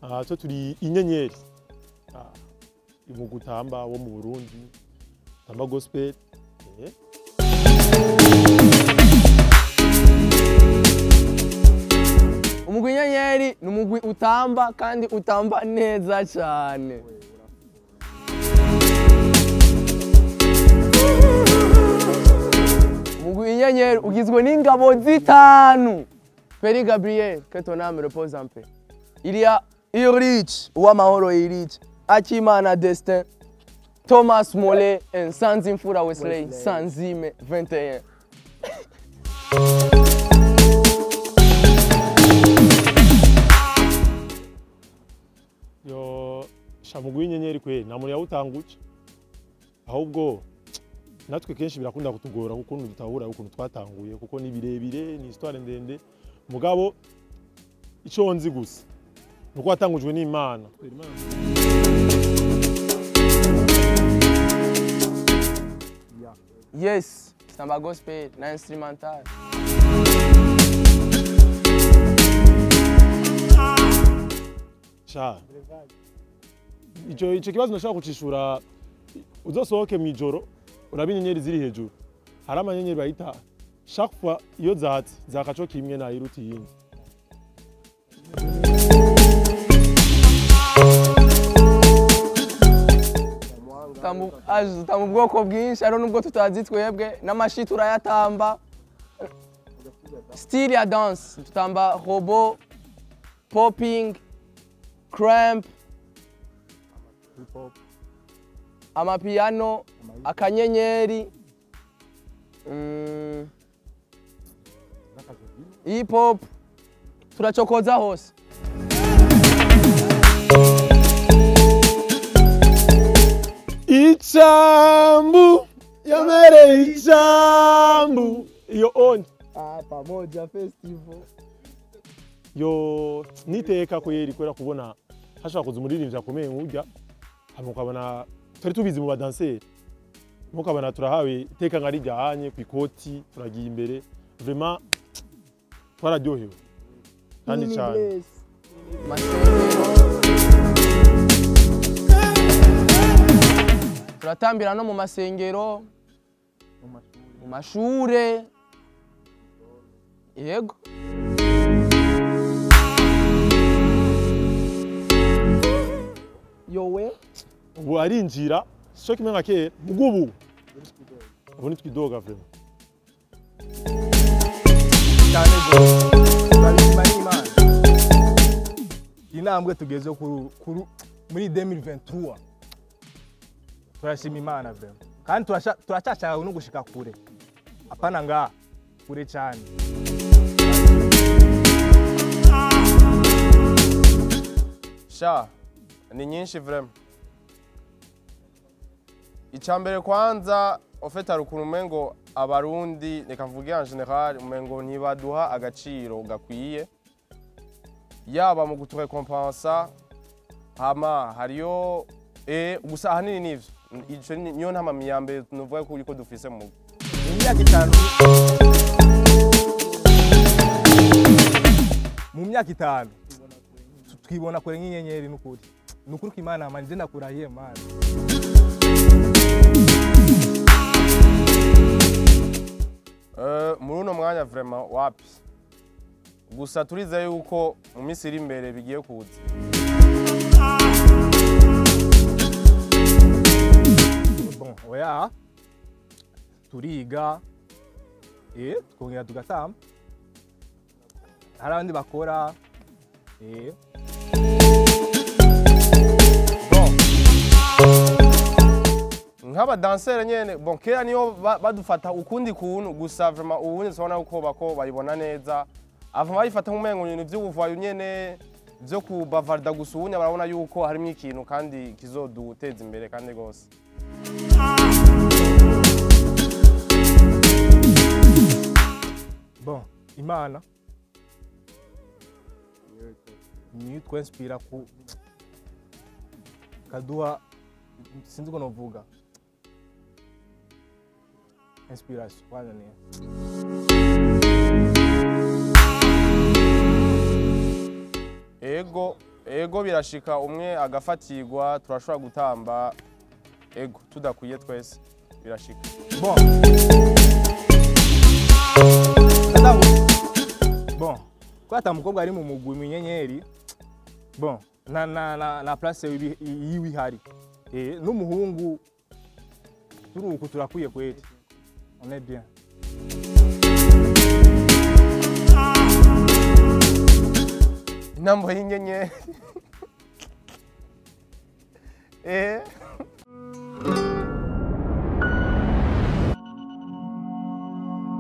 Aha turi Inyenyeri. Umugwi utamba wo mu Burundi. Tamba gospel. Umugwi Inyenyeri ni umugwi utamba kandi utamba neza cyane. Umugwi Inyenyeri ugizwe n'ingabo zitanu. Peri Gabriel, que ton âme repose en paix. Il y a Ulrich, Uwamahoro Ulrich, Akimana Destin, Thomas Mole, et Sanzim Fura Wesley, Sanzime 21. Yo Umugwi Inyenyeri kwe nta muntu yawutanguye. Ahubwo natwe kenshi birakunda kutugora kuko dutahura ukuntu twatanguye kuko ni birebire ni histoire ndende. Mugabo ico nzi gusa nuko watangujwe n'Imana. Yes, Tamba gospel na instrumental. Sha. Ico kibazo nashaka kucishura uzosohoke mwijoro uraba inyenyeri ziri hejuru. Hari amanyenyeri bayita chaque fois iyo zatse zakaco kimwe na iruti yindi. Tamu bwoko bwinshi ari nubwo tutazi twebwe n'amashi turayatamba. Style ya dance tutamba robot, popping, cramp, amapiano, akanyenyeri, hip hop, turachokoza hose. Ichambu yamere ichambu iyo on pamoja festival yo niteka ko yeri kwera kubona hashaka kuza umuririmbyi akomeye nk'urya hamukabona turi tubizi mu badanseri mukabona turahawe iteka ngari ryahanye ku ikoti turagiye imbere vraiment twararyohewe kandi cyane turatambira no mu masengero mu mashure yego yowe ubu arinjira cyo kimwe nka kera mugubu ubu nitwidoga vraiment cyane go Imana inambwe tugeze muri 2023 turashima Imana vraiment kandi turacashaka no gushika kure apana nga kure cyane sha ni nyinshi vraiment icambere kwanza ofeta rukuru mengo abarundi reka mvuge en general umengo ntibaduha agaciro gakwiye yaba mu guturekompansa hama hariyo gusa ahanini nivyo ico niyo ntama miyambere tuvuga ko yuko dufise mu myaka itanu mu myaka itanu twibona kure nk'inyenyeri n'ukuri ko Imana amanje nakurahiye Imana oya vraiment wapi gusa turize yuko mu minsi iri imbere bigiye kuza. Bon, oya turiga tukongera tugatamba, hari abandi bakora nk'aba dansere nyene bon kera niyo badufata ukundi kuntu gusa vraiment ubundi tubona uko bako bayibona neza ava bayifata nk'umengo ibintu vy'ubuvayo nyene vyo kubavarda gusa ubunya barabona yuko harimo ikintu kandi kizoduteza imbere kandi gose. Bon, Imana niyo twinspira ku kaduha sinzi ko novuga inspiration kwanza ni ego birashika umwe agafatirwa turashobora gutamba ego tudakwiye twese birashika. Bon. Bon. Kwata mukobwa ari mu Umugwi Inyenyeri. Bon, na place yiwi hari. N'umuhungu turuko turakwiye kweti. On est bien. Intambo y'inyenyeri.